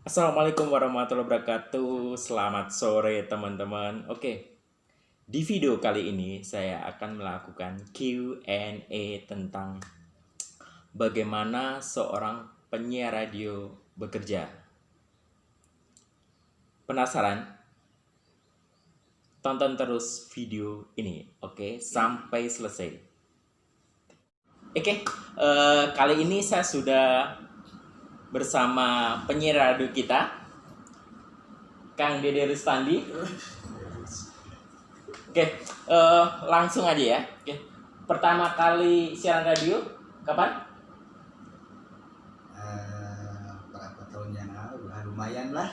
Assalamualaikum warahmatullahi wabarakatuh. Selamat sore teman-teman. Oke, di video kali ini saya akan melakukan Q&A tentang bagaimana seorang penyiar radio bekerja. Penasaran? Tonton terus video ini, oke, sampai selesai. Oke, kali ini saya sudah bersama penyiar radio kita, Kang Dede Rustandi. Oke, langsung aja ya. Oke, pertama kali siaran radio kapan? Berapa tahun yang lalu? Lumayan lah.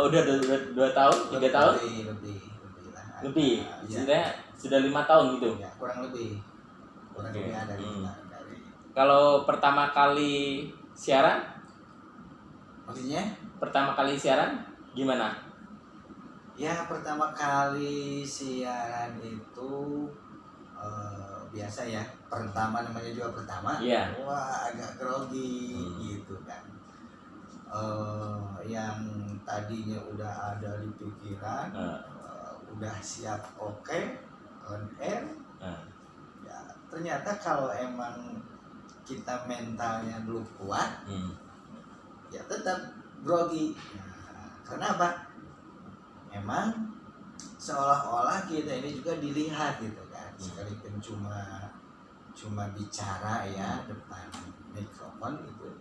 Udah 2 tahun, 3 tahun? Lebih lah. Lebih. Ya. Sebenarnya sudah 5 tahun gitu. Ya, kurang lebih ada dari. Kalau pertama kali siaran? Maksudnya? Pertama kali siaran gimana? Ya, pertama kali siaran itu biasa ya. Pertama namanya juga pertama. Iya. Wah, agak grogi gitu kan. Yang tadinya udah ada di pikiran, udah siap oke, on air. Ya, ternyata kalau emang kita mentalnya dulu kuat, ya tetap grogi. Karena apa? Emang seolah-olah kita ini juga dilihat gitu kan, sekalipun cuma bicara ya depan mikrofon gitu,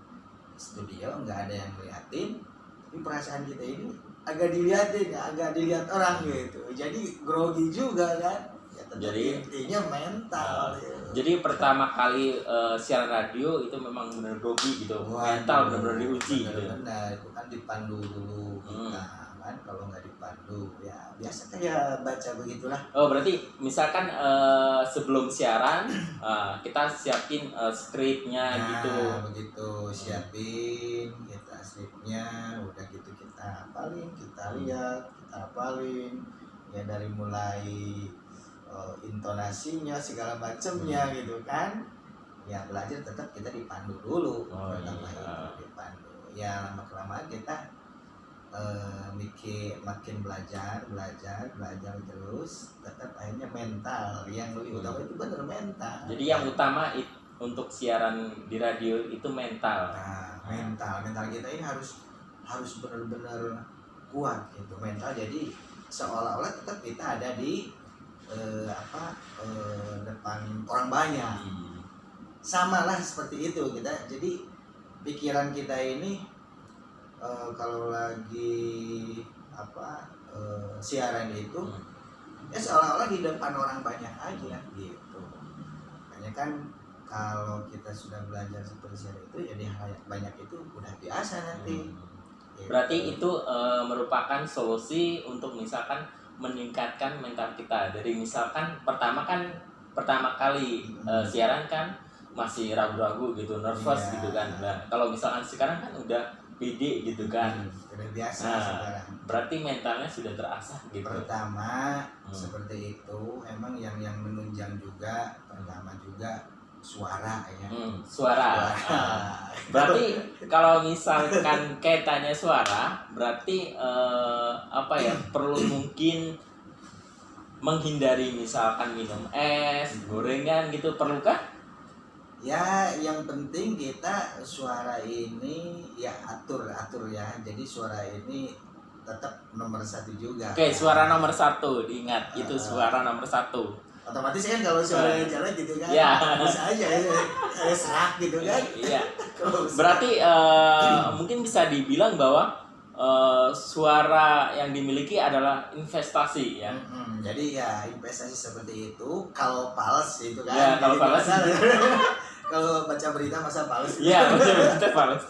studio nggak ada yang ngeliatin, tapi perasaan kita ini agak dilihatin, agak dilihat orang gitu, jadi grogi juga kan. Ya, jadi intinya mental. Jadi pertama kali siaran radio itu memang benar grogi gitu. Mental benar-benar diuji gitu. Benar, itu kan dipandu dulu kita kan, kalau nggak dipandu ya biasa kayak baca begitulah. Oh, berarti misalkan sebelum siaran kita siapin skripnya gitu. Begitu, siapin kita skripnya, udah gitu kita hafalin, kita lihat, kita hafalin ya dari mulai intonasinya segala macamnya gitu kan. Ya belajar tetap kita dipandu dulu. Pertama itu dipandu. Ya lama kelamaan kita makin belajar terus, tetap akhirnya mental yang lebih utama itu benar mental. Jadi yang utama untuk siaran di radio itu mental. Nah, mental kita ini harus benar-benar kuat gitu, mental. Jadi seolah-olah tetap kita ada di depan orang banyak. Sama lah seperti itu kita. Jadi pikiran kita ini kalau lagi siaran itu ya seolah-olah di depan orang banyak aja gitu. Makanya kan kalau kita sudah belajar seperti siaran itu, jadi hal banyak itu udah biasa nanti. Gitu. Berarti itu merupakan solusi untuk misalkan meningkatkan mental kita. Dari misalkan pertama kali siaran kan masih ragu-ragu gitu, nervous gitu kan. Nah, kalau misalkan sekarang kan udah pede gitu kan. Udah biasa sekarang. Berarti mentalnya sudah terasah gitu. Pertama seperti itu, emang yang menunjang juga pertama juga suara ya. Suara. Berarti kalau misalkan kaitannya suara, berarti perlu mungkin menghindari misalkan minum es, gorengan gitu, perlukah? Ya, yang penting kita suara ini ya atur ya. Jadi suara ini tetap nomor 1 juga. Oke, suara nomor 1, diingat itu suara nomor 1. Otomatis kan kalau suara jelek gitu kan, ya. bisa aja serak gitu kan. Iya. Berarti mungkin bisa dibilang bahwa suara yang dimiliki adalah investasi ya. Jadi ya investasi seperti itu. Kalau pals itu kan. Ya, kalau pals. Kalau baca berita masa pals. Iya, baca berita pals.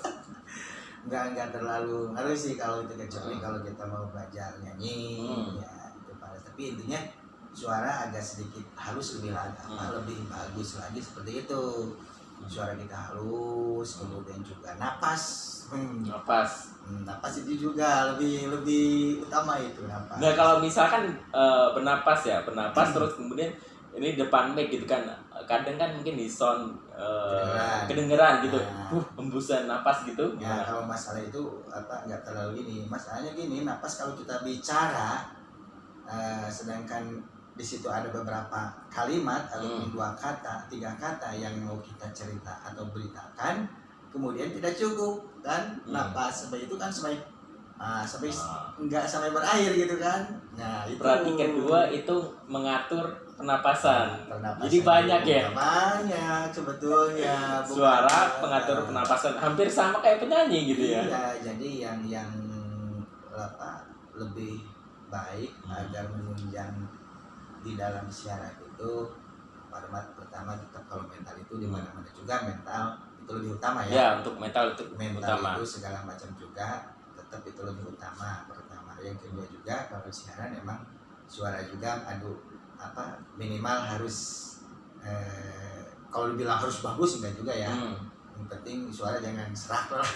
Enggak terlalu harus sih kalau itu, kecuali kalau kita mau belajar nyanyi ya itu pals. Tapi intinya suara agak sedikit halus, lebih bagus lagi seperti itu. Suara kita halus, kemudian juga napas. Napas itu juga lebih utama itu, napas. Nah, kalau misalkan bernapas terus kemudian ini depan mic gitu kan, kadang kan mungkin di sound kedengeran gitu, hembusan napas gitu. Ya kalau masalah itu nggak terlalu ini, masalahnya gini, napas kalau kita bicara sedangkan di situ ada beberapa kalimat ataupun 2 kata, 3 kata yang mau kita cerita atau beritakan, kemudian tidak cukup kan napas sampai itu kan sampai nggak sampai berakhir gitu kan. Nah itu berarti kedua itu mengatur pernapasan. Jadi banyak ya, banyak sebetulnya suara pengatur pernapasan hampir sama kayak penyanyi gitu ya. Iya, jadi yang lebih baik agar menunjang di dalam siaran itu pertama tetap kalau mental itu di mana-mana juga mental itu lebih utama ya. Ya, untuk mental itu utama. Itu segala macam juga tetap itu lebih utama pertama. Yang kedua juga kalau siaran emang suara juga minimal harus kalau dibilang harus bagus enggak juga ya. Yang penting suara jangan serak lah.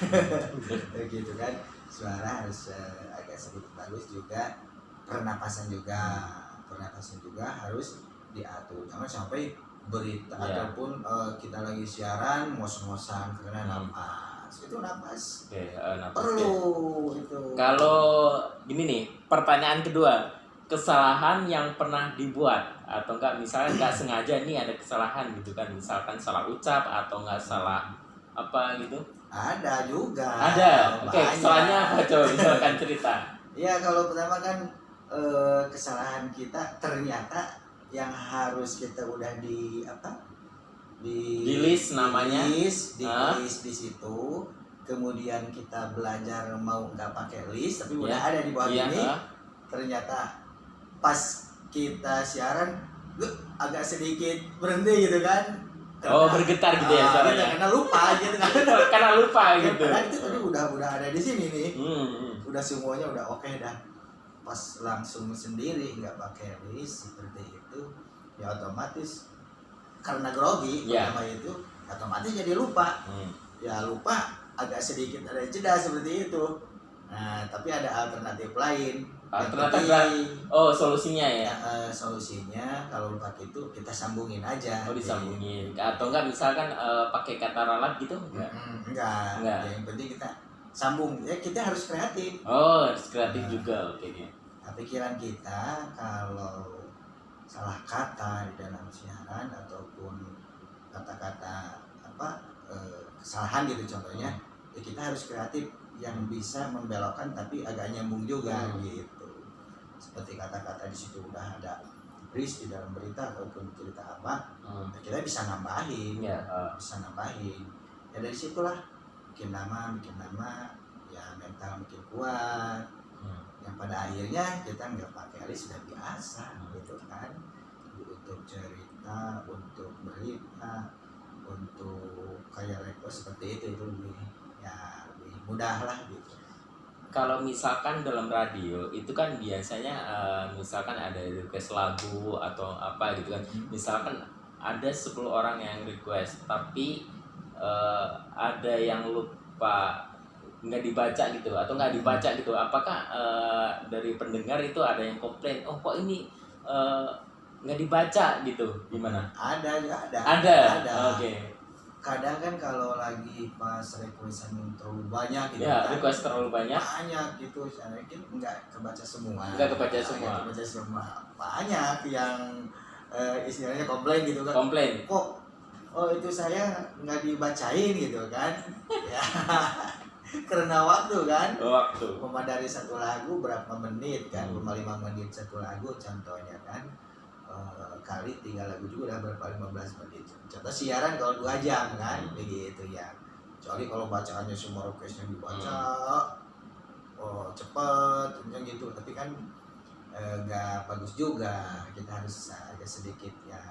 Gitu kan. Suara harus agak sedikit bagus juga. Pernapasan juga harus diatur. Jangan sampai berita ataupun kita lagi siaran ngos-ngosan karena napas. Itu napas. Napas perlu itu. Kalau gini nih, pertanyaan kedua, kesalahan yang pernah dibuat atau enggak, misalnya enggak sengaja nih ada kesalahan gitu kan, misalkan salah ucap atau enggak salah apa gitu. Ada juga. Ada. Oke, kesalahannya apa coba misalkan cerita. Ya kalau pertama kan kesalahan kita ternyata yang harus kita udah di list namanya, di list di situ, kemudian kita belajar mau nggak pakai list tapi udah ada di bawah ini, ternyata pas kita siaran agak sedikit berhenti gitu kan. Bergetar gitu ya suaranya. Karena lupa gitu kan. Karena lupa gitu. Karena itu tadi udah ada di sini nih. Udah semuanya udah oke dah. Pas langsung sendiri nggak pakai list seperti itu, ya otomatis karena grogi pertama itu otomatis jadi lupa. Ya lupa agak sedikit ada jeda seperti itu. Nah tapi ada alternatif lain. Solusinya ya. Solusinya kalau lupa itu kita sambungin aja. Disambungin. Atau enggak misalkan pakai kata ralat gitu? Enggak. Yang penting kita sambung. Ya kita harus kreatif. Harus kreatif juga. Oke. Pikiran kita kalau salah kata di dalam siaran ataupun kata-kata kesalahan gitu contohnya, ya kita harus kreatif yang bisa membelokkan tapi agak nyambung juga gitu. Seperti kata-kata di situ udah ada bris di dalam berita ataupun cerita apa, kita bisa nambahin, Ya dari situlah bikin nama, ya mental bikin kuat. Yang pada akhirnya kita nggak pakai list sudah biasa gitu kan, untuk cerita, untuk berita, untuk kayak request seperti itu lebih mudah lah gitu. Kalau misalkan dalam radio itu kan biasanya misalkan ada request lagu atau apa gitu kan, misalkan ada 10 orang yang request tapi ada yang lupa nggak dibaca gitu atau nggak dibaca gitu, apakah dari pendengar itu ada yang komplain, kok ini nggak dibaca gitu, gimana? Ada. Oke. Kadang kan kalau lagi pas requestan terlalu banyak gitu request terlalu banyak gitu, saya yakin nggak kebaca semua. Banyak yang istilahnya komplain gitu kan. Kok itu saya nggak dibacain gitu kan. Ya karena waktu kan. Dari satu lagu berapa menit kan, 5 menit satu lagu contohnya kan. Kali 3 lagu juga udah berapa 15 menit. Contoh siaran kalau 2 jam kan, begitu ya. Kecuali kalau bacaannya semua requestnya dibaca, cepet gitu. Tapi kan nggak bagus juga. Kita harus agak sedikit ya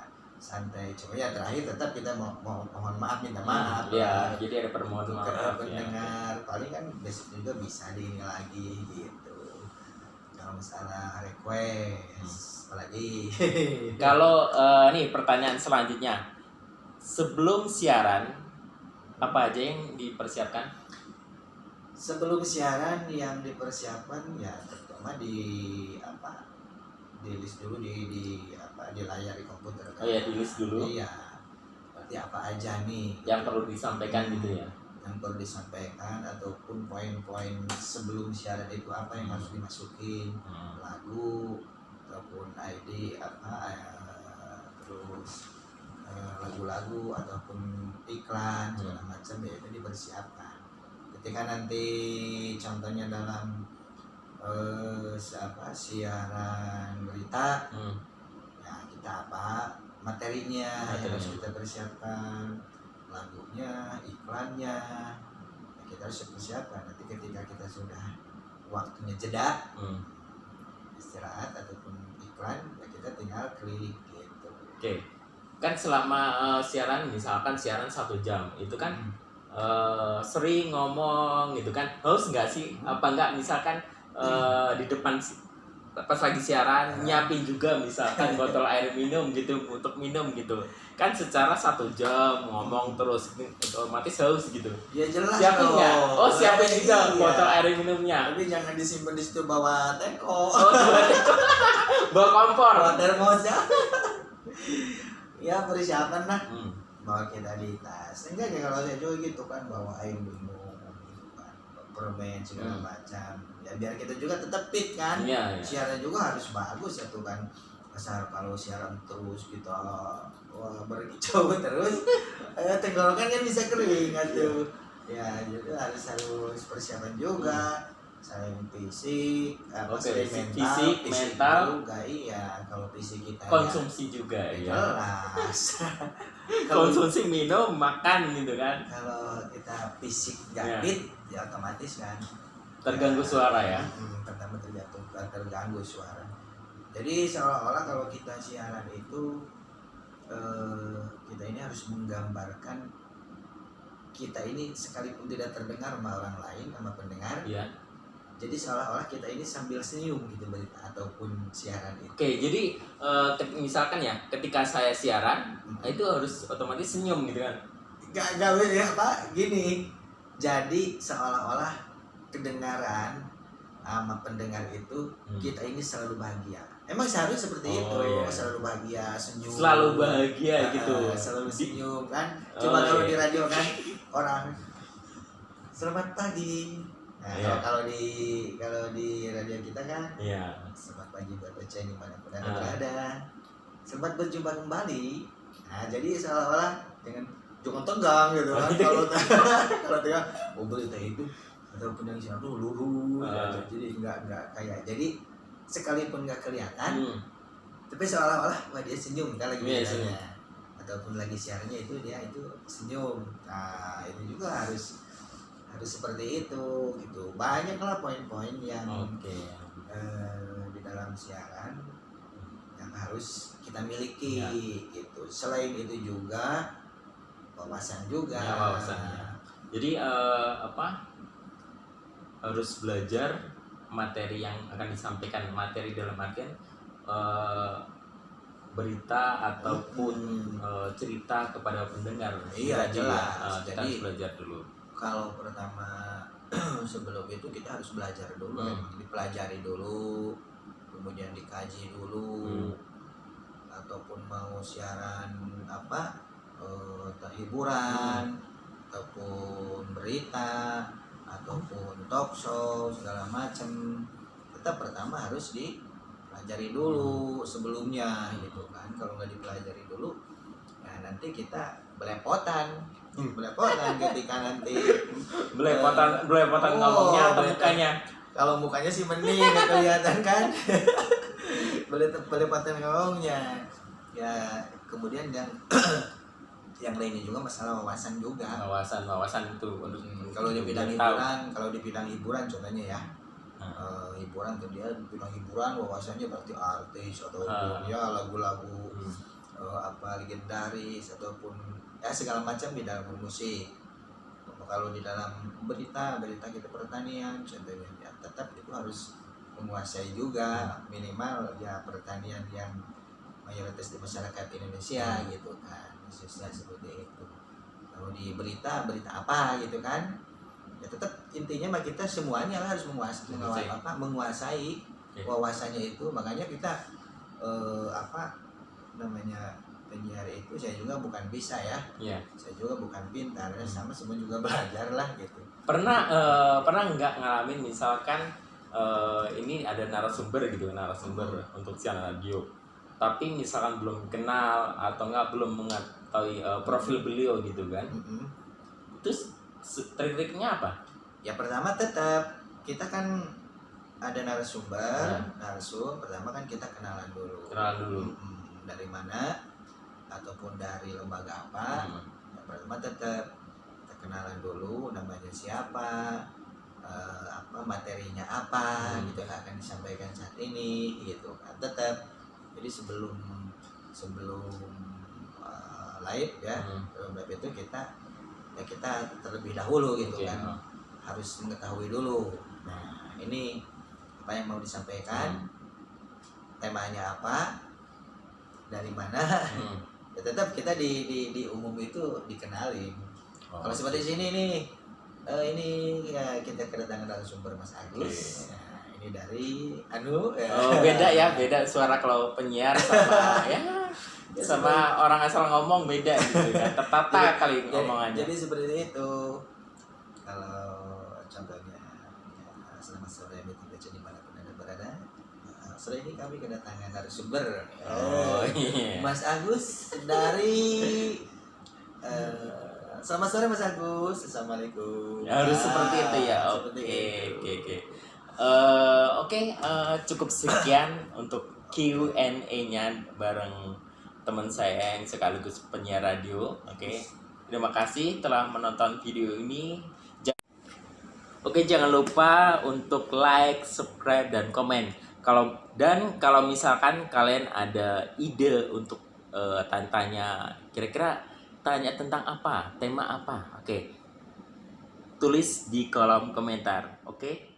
santai. Cuma ya terakhir tetap kita mohon maaf, minta maaf. Jadi ada permohonan maaf. Pendengar paling kan besok juga bisa di ini lagi gitu. Kalau masalah request apalagi. Kalau nih pertanyaan selanjutnya, sebelum siaran apa aja yang dipersiapkan? Sebelum siaran yang dipersiapkan ya terutama di list dulu di layar di komputer kan. Oh ya, di list dulu. Iya. Berarti apa aja nih yang perlu disampaikan gitu ya. Yang perlu disampaikan ataupun poin-poin sebelum siaran itu apa yang harus dimasukin, lagu ataupun ID terus lagu-lagu ataupun iklan segala macam ya itu dipersiapkan. Ketika nanti contohnya dalam siaran berita, ya kita apa materinya yang harus kita persiapkan, lagunya, iklannya, ya kita harus persiapkan. Nanti ketika kita sudah waktunya jeda, istirahat ataupun iklan, ya kita tinggal klik gitu. Oke. Kan selama siaran, misalkan siaran 1 jam itu kan sering ngomong gitu kan, harus nggak sih apa nggak misalkan di depan pas lagi siaran nyiapin juga misalkan botol air minum gitu untuk minum gitu kan, secara 1 jam ngomong terus otomatis haus gitu Ya jelas siapin nggak? Oh siapin juga iya. Botol air minumnya, Tapi jangan disimpan di situ bawa teko. bawa kompor, Bawa termos ya. Ya persiapan lah. Bawa kita di tas. Enggak ya kalau saya juga gitu kan, bawa air minum gitu kan, permen segala macam. Ya biar kita juga tetap fit kan. Iya. Siaran juga harus bagus ya tuh kan. Asal kalau siaran terus kita berkicau terus tenggorokan kan bisa kering tuh. Ya jadi harus persiapan juga. Selain fisik, selain fisik, mental juga, iya. Kalau fisik kita konsumsi juga ya. Jelas. Konsumsi minum, makan gitu kan. Kalau kita fisik gak fit, ya otomatis kan terganggu suara ya. Pertama terganggu suara. Jadi seolah-olah kalau kita siaran itu kita ini harus menggambarkan kita ini sekalipun tidak terdengar sama orang lain, sama pendengar. Iya. Jadi seolah-olah kita ini sambil senyum gitu berita ataupun siaran itu. Oke, jadi misalkan ya ketika saya siaran itu harus otomatis senyum gitu kan. Gak ya Pak, gini. Jadi seolah-olah kedengaran sama pendengar itu kita ini selalu bahagia. Emang seharusnya seperti itu, iya. Selalu bahagia, senyum. Selalu bahagia gitu. Selalu senyum kan. Cuma kalau di radio kan orang selamat pagi. Nah, kalau di radio kita kan, selamat pagi buat Oce dimanapun Anda berada. Selamat berjumpa kembali. Nah, jadi seolah-olah jangan tegang gitu kan. Kalau tegang, berita itu ataupun yang siapa lurus. Jadi nggak kayak. Jadi sekalipun nggak kelihatan, tapi seolah-olah wah dia senyum kan lagi siarannya, ataupun lagi siarannya itu dia itu senyum. Nah, itu juga harus seperti itu gitu. Banyaklah poin-poin yang di dalam siaran yang harus kita miliki gitu. Selain itu juga wawasan juga. Ya, wawasannya. Jadi harus belajar materi yang akan disampaikan, materi dalam artian berita ataupun cerita kepada pendengar. Iya jelas. Kita harus belajar dulu. Kalau pertama sebelum itu kita harus belajar dulu, dipelajari dulu, kemudian dikaji dulu, ataupun mau siaran hiburan, ataupun berita, ataupun talk show segala macam, kita pertama harus dipelajari dulu sebelumnya gitu kan. Kalau nggak dipelajari dulu, ya nanti kita belepotan ketika nanti belepotan ngomongnya atau mukanya. Kalau mukanya sih mending nggak kelihatan kan. Belepotan ngomongnya ya. Kemudian yang lainnya juga masalah wawasan juga. Wawasan itu kalau di bidang hiburan contohnya ya. Hiburan tuh dia di bidang hiburan wawasannya berarti artis ataupun ya lagu-lagu legendaris ataupun ya segala macam di dalam musik. Kalau di dalam berita kita pertanian contohnya ya, tetap itu harus menguasai juga minimal ya pertanian yang mayoritas di masyarakat Indonesia gitu kan, khususnya seperti itu. Kalau di berita apa gitu kan, ya tetap intinya mah kita semuanya harus menguasai wawasannya itu. Makanya kita apa namanya, penyiar itu saya juga bukan bisa ya. Iya. Saya juga bukan pintar, sama semua juga belajar lah gitu. Pernah nggak ngalamin misalkan ini ada narasumber gitu, untuk siaran radio, tapi misalkan belum kenal atau nggak belum mengetahui profil beliau gitu kan? Terus trik-triknya apa? Ya pertama tetap kita kan ada narasumber, pertama kan kita kenalan dulu. Dari mana ataupun dari lembaga apa. Yang pertama tetap kita kenalan dulu, namanya siapa, apa materinya apa, gitu yang akan disampaikan saat ini, gitu kan. Tetap. Jadi sebelum live ya, live itu kita terlebih dahulu gitu kan. Harus mengetahui dulu. Nah, ini apa yang mau disampaikan, temanya apa, dari mana. Ya tetap kita di umum itu dikenalin. Kalau seperti sini nih, ini ya kita kedatangan narasumber Mas Agus. Nah, ini dari beda suara kalau penyiar sama sama orang asal ngomong beda gitu kan. Tertata kali ngomongannya. Jadi seperti itu. Kalau contohnya selamat sore mitra baca dimanapun Anda berada. Sore ini kami kedatangan narasumber. Mas Agus dari selamat sore Mas Agus. Assalamualaikum. Harus seperti itu ya. Oke, cukup sekian untuk Q&A-nya bareng teman saya yang sekaligus penyiar radio. Oke. Terima kasih telah menonton video ini. Oke, jangan lupa untuk like, subscribe, dan komen. Kalau misalkan kalian ada ide untuk tanya, kira-kira tanya tentang apa, tema apa, oke, tulis di kolom komentar, oke.